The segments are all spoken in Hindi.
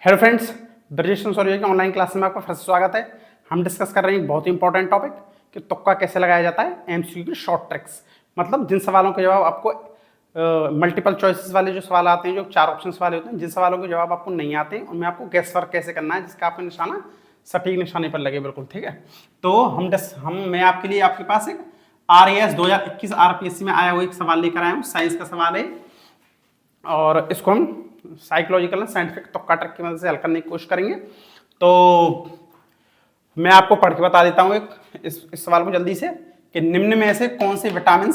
हेलो फ्रेंड्स, ब्रजेश सॉरी की ऑनलाइन क्लास में आपका फिर से स्वागत है। हम डिस्कस कर रहे हैं एक बहुत ही इंपॉर्टेंट टॉपिक कि तुक्का कैसे लगाया जाता है। एमसीक्यू की शॉर्ट ट्रिक्स, मतलब जिन सवालों के जवाब आपको मल्टीपल चॉइसेस वाले जो सवाल आते हैं, जो 4 ऑप्शंस वाले होते हैं, जिन सवालों के जवाब आपको नहीं आते हैं उनमें आपको गैस वर्क कैसे करना है जिसका आपका निशाना सटीक निशाने पर लगे। बिल्कुल ठीक है। तो मैं आपके लिए आपके पास एक RAS 2021 RPSC में आया हुआ एक सवाल लेकर आया हूँ। साइंस का सवाल है और इसको हम साइकोलॉजिकल साइंटिफिक तुक्का ट्रिक की मदद से हल करने की कोशिश करेंगे। तो मैं आपको पढ़ के बता देता हूँ इस सवाल को जल्दी से कि निम्न में से कौन से विटामिन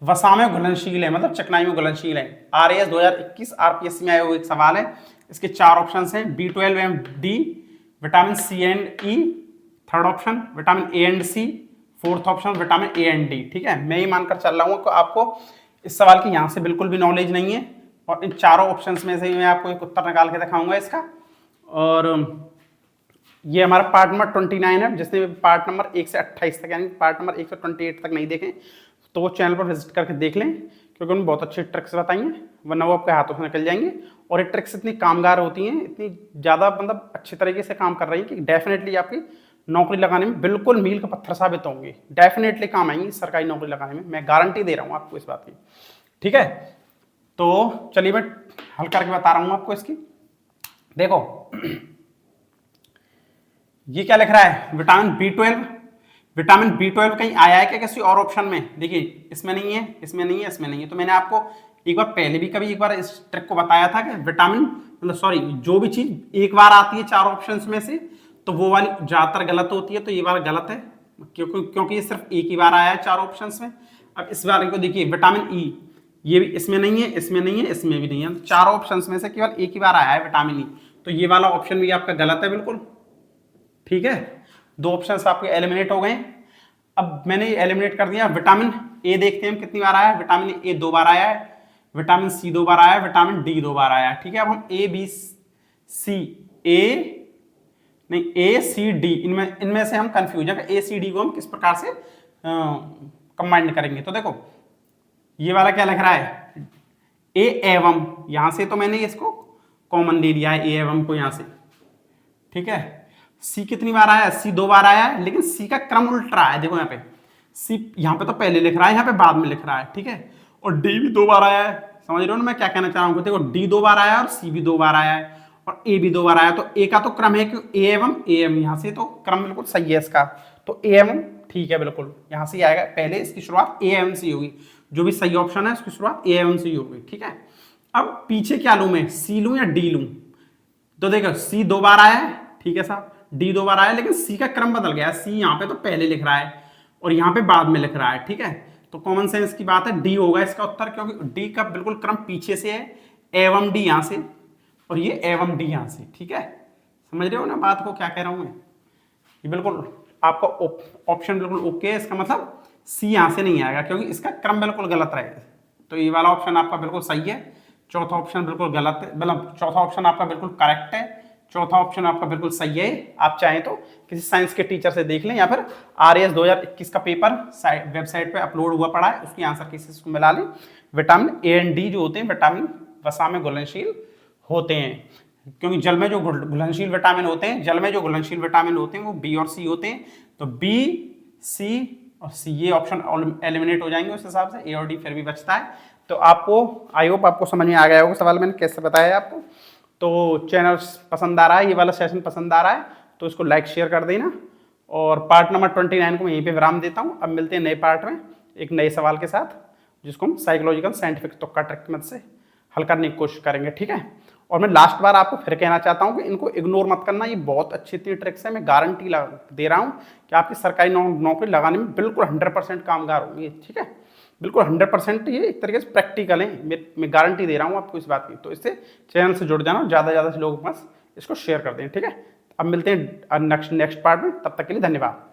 वसा में घुलनशील है, मतलब चिकनाई में घुलनशील है। RAS 2021 RPSC में आया हुआ एक सवाल है। इसके 4 ऑप्शन हैं, B12 and D, vitamin C and E, third option vitamin A and C, fourth option vitamin A and D। ठीक है, मैं ये मानकर चल रहा हूँ कि आपको इस सवाल की यहाँ से बिल्कुल भी नॉलेज नहीं है और इन चारों ऑप्शंस में से मैं आपको एक उत्तर निकाल के दिखाऊंगा इसका। और ये हमारा पार्ट नंबर 29 है। जिसने पार्ट नंबर 1 से 28 तक यानी पार्ट नंबर 1 से 28 तक नहीं देखें तो वो चैनल पर विजिट करके देख लें, क्योंकि उन्होंने बहुत अच्छी ट्रिक्स बताई हैं, वरना वो आपके हाथों से निकल जाएंगे। और ये ट्रिक्स इतनी कामगार होती हैं, इतनी ज़्यादा मतलब अच्छे तरीके से काम कर रही हैं कि डेफिनेटली आपकी नौकरी लगाने में बिल्कुल मील का पत्थर साबित होंगी। डेफिनेटली काम आएंगी सरकारी नौकरी लगाने में, मैं गारंटी दे रहा हूँ आपको इस बात की। ठीक है, तो चलिए मैं हल करके बता रहा हूँ आपको इसकी। देखो ये क्या लिख रहा है, विटामिन B12 कहीं आया है क्या किसी और ऑप्शन में? देखिए इसमें नहीं है, इसमें नहीं है, इसमें नहीं है। तो मैंने आपको एक बार पहले भी कभी एक बार इस ट्रिक को बताया था कि विटामिन मतलब सॉरी जो भी चीज एक बार आती है 4 ऑप्शंस में से तो वो वाली ज्यादातर गलत होती है। तो ये बार गलत है क्योंकि ये सिर्फ एक ही बार आया है 4 ऑप्शंस में। अब इस बार को देखिए विटामिन E, ये भी इसमें नहीं है, इसमें नहीं है, इसमें भी नहीं है। 4 ऑप्शंस में से केवल एक ही बार आया है विटामिन E, तो ये वाला ऑप्शन भी आपका गलत है बिल्कुल। ठीक है, 2 ऑप्शंस आपके एलिमिनेट हो गए। अब मैंने एलिमिनेट कर दिया। विटामिन A देखते हैं हम कितनी बार आया है। विटामिन A 2 बार आया है, विटामिन C 2 बार आया है, विटामिन D 2 बार आया है। ठीक है, अब हम A C D इनमें से हम कंफ्यूज है A C D को हम किस प्रकार से कंबाइन करेंगे। तो देखो ये वाला क्या लिख रहा है, A एवं, यहां से तो मैंने इसको कॉमन ले लिया है A एवं को यहां से। ठीक है, C कितनी बार आया है, C 2 बार आया है, लेकिन C का क्रम उल्ट रहा है। देखो यहाँ पे C यहाँ पे तो पहले लिख रहा है, यहाँ पे बाद में लिख रहा है। ठीक है, और D भी 2 बार आया है। समझ रहे हो ना मैं क्या कहना चाह रहा हूँ? देखो D 2 बार आया है और C भी 2 बार आया है और A भी 2 बार आया है। तो A का तो क्रम है कि A एवं यहाँ से तो क्रम बिल्कुल सही है इसका। तो A एवं ठीक है बिल्कुल, यहाँ से आएगा। पहले इसकी शुरुआत A एवं से होगी, जो भी सही ऑप्शन है उसकी शुरुआत A एवं से होगी। ठीक है, अब पीछे क्या लूं मैं, C लूं या D लूं? तो देखो C 2 बार आया है, ठीक है साहब, D 2 बार आया है, लेकिन C का क्रम बदल गया है। C यहाँ पे तो पहले लिख रहा है और यहाँ पे बाद में लिख रहा है। ठीक है, तो कॉमन सेंस की बात है D होगा इसका उत्तर, क्योंकि D का बिल्कुल क्रम पीछे से है, एवं D यहाँ से और ये एवं D यहाँ से। ठीक है, समझ रहे हो ना बात को, क्या कह रहा हूं मैं? ये बिल्कुल आपका ऑप्शन बिल्कुल ओके है। इसका मतलब C यहाँ से नहीं आएगा क्योंकि इसका क्रम बिल्कुल गलत रहेगा। तो ये वाला ऑप्शन आपका बिल्कुल सही है, चौथा ऑप्शन बिल्कुल गलत है, मतलब चौथा ऑप्शन आपका बिल्कुल करेक्ट है, चौथा ऑप्शन आपका बिल्कुल सही है। आप चाहें तो किसी साइंस के टीचर से देख लें या फिर RAS 2021 का पेपर वेबसाइट पे अपलोड हुआ पड़ा है, उसकी आंसर किसी को मिला लें। विटामिन A एंड D जो होते हैं विटामिन वसा में घुलनशील होते हैं, क्योंकि जल में जो घुलनशील विटामिन होते हैं, जल में जो घुलनशील विटामिन होते हैं वो B और C होते हैं। तो B, C और C ये ऑप्शन एलिमिनेट हो जाएंगे, उस हिसाब से A और D फिर भी बचता है। तो आपको आई होप आपको समझ में आ गया होगा सवाल मैंने कैसे बताया है आपको। तो चैनल पसंद आ रहा है, ये वाला सेशन पसंद आ रहा है तो इसको लाइक शेयर कर देना। और पार्ट नंबर 29 को मैं यहीं पे विराम देता हूँ। अब मिलते हैं नए पार्ट में एक नए सवाल के साथ, जिसको हम साइकोलॉजिकल साइंटिफिक तुक्का ट्रिक की मदद से हल करने की कोशिश करेंगे। ठीक है, और मैं लास्ट बार आपको फिर कहना चाहता हूँ कि इनको इग्नोर मत करना, ये बहुत अच्छी ट्रिक्स है। मैं गारंटी दे रहा हूँ कि आपकी सरकारी नौकरी लगाने में बिल्कुल 100% कामगार होंगे। ठीक है, बिल्कुल 100%, ये एक तरीके से प्रैक्टिकल है, मैं गारंटी दे रहा हूँ आपको इस बात की। तो इससे चैनल से जुड़ जाना, ज़्यादा से ज़्यादा लोगों के पास इसको शेयर कर दें। ठीक है, अब मिलते हैं नेक्स्ट पार्ट में, तब तक के लिए धन्यवाद।